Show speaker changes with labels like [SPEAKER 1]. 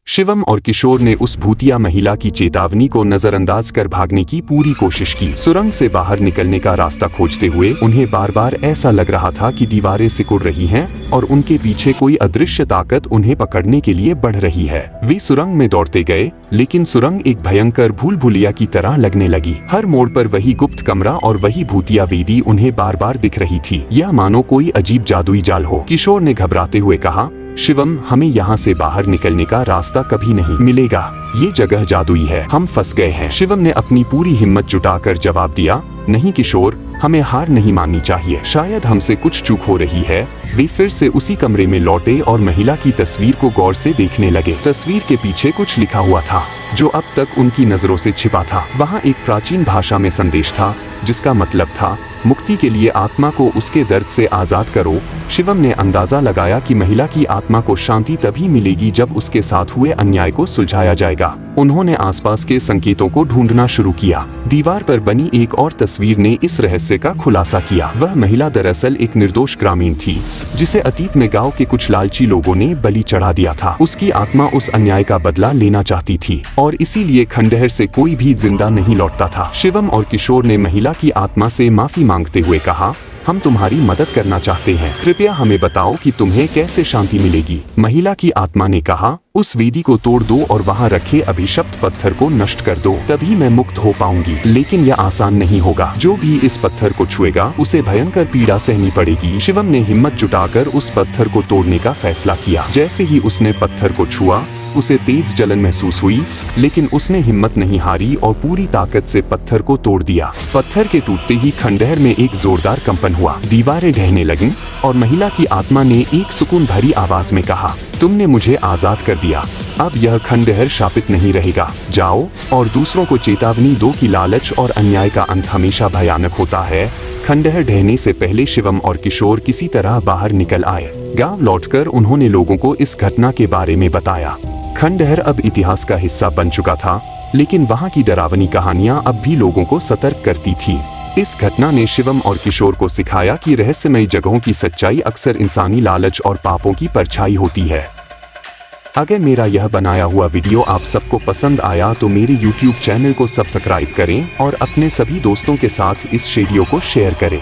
[SPEAKER 1] शिवम और किशोर ने उस भूतिया महिला की चेतावनी को नजरअंदाज कर भागने की पूरी कोशिश की। सुरंग से बाहर निकलने का रास्ता खोजते हुए उन्हें बार बार ऐसा लग रहा था कि दीवारें सिकुड़ रही हैं और उनके पीछे कोई अदृश्य ताकत उन्हें पकड़ने के लिए बढ़ रही है। वे सुरंग में दौड़ते गए, लेकिन सुरंग एक भयंकर भूल भुलैया की तरह लगने लगी। हर मोड़ पर वही गुप्त कमरा और वही भूतिया वेदी उन्हें बार बार दिख रही थी। यह मानो कोई अजीब जादुई जाल हो। किशोर ने घबराते हुए कहा, शिवम, हमें यहाँ से बाहर निकलने का रास्ता कभी नहीं मिलेगा। ये जगह जादुई है, हम फंस गए हैं। शिवम ने अपनी पूरी हिम्मत जुटाकर जवाब दिया, नहीं किशोर, हमें हार नहीं माननी चाहिए। शायद हमसे कुछ चूक हो रही है। वे फिर से उसी कमरे में लौटे और महिला की तस्वीर को गौर से देखने लगे। तस्वीर के पीछे कुछ लिखा हुआ था जो अब तक उनकी नजरों से छिपा था। वहाँ एक प्राचीन भाषा में संदेश था जिसका मतलब था, मुक्ति के लिए आत्मा को उसके दर्द से आजाद करो। शिवम ने अंदाजा लगाया कि महिला की आत्मा को शांति तभी मिलेगी जब उसके साथ हुए अन्याय को सुलझाया जाएगा। उन्होंने आसपास के संकेतों को ढूंढना शुरू किया। दीवार पर बनी एक और तस्वीर ने इस रहस्य का खुलासा किया। वह महिला दरअसल एक निर्दोष ग्रामीण थी जिसे अतीत में गांव के कुछ लालची लोगों ने बलि चढ़ा दिया था। उसकी आत्मा उस अन्याय का बदला लेना चाहती थी और इसीलिए खंडहर से कोई भी जिंदा नहीं लौटता था। शिवम और किशोर ने महिला की आत्मा से माफी मांगते हुए कहा, हम तुम्हारी मदद करना चाहते हैं, कृपया हमें बताओ कि तुम्हें कैसे शांति मिलेगी। महिला की आत्मा ने कहा, उस वेदी को तोड़ दो और वहाँ रखे अभिशप्त पत्थर को नष्ट कर दो, तभी मैं मुक्त हो पाऊंगी। लेकिन यह आसान नहीं होगा। जो भी इस पत्थर को छुएगा उसे भयंकर पीड़ा सहनी पड़ेगी। शिवम ने हिम्मत जुटाकर उस पत्थर को तोड़ने का फैसला किया। जैसे ही उसने पत्थर को छुआ, उसे तेज जलन महसूस हुई, लेकिन उसने हिम्मत नहीं हारी और पूरी ताकत से पत्थर को तोड़ दिया। पत्थर के टूटते ही खंडहर में एक जोरदार कंपन हुआ। दीवारें ढहने लगीं और महिला की आत्मा ने एक सुकून भरी आवाज में कहा, तुमने मुझे आजाद कर दिया। अब यह खंडहर शापित नहीं रहेगा। जाओ और दूसरों को चेतावनी दो कि लालच और अन्याय का अंत हमेशा भयानक होता है। खंडहर ढहने से पहले शिवम और किशोर किसी तरह बाहर निकल आए। गांव लौटकर उन्होंने लोगों को इस घटना के बारे में बताया। खंडहर अब इतिहास का हिस्सा बन चुका था, लेकिन वहाँ की डरावनी कहानियां अब भी लोगों को सतर्क करती थी। इस घटना ने शिवम और किशोर को सिखाया कि रहस्यमयी जगहों की सच्चाई अक्सर इंसानी लालच और पापों की परछाई होती है। अगर मेरा यह बनाया हुआ वीडियो आप सबको पसंद आया तो मेरे YouTube चैनल को सब्सक्राइब करें और अपने सभी दोस्तों के साथ इस वीडियो को शेयर करें।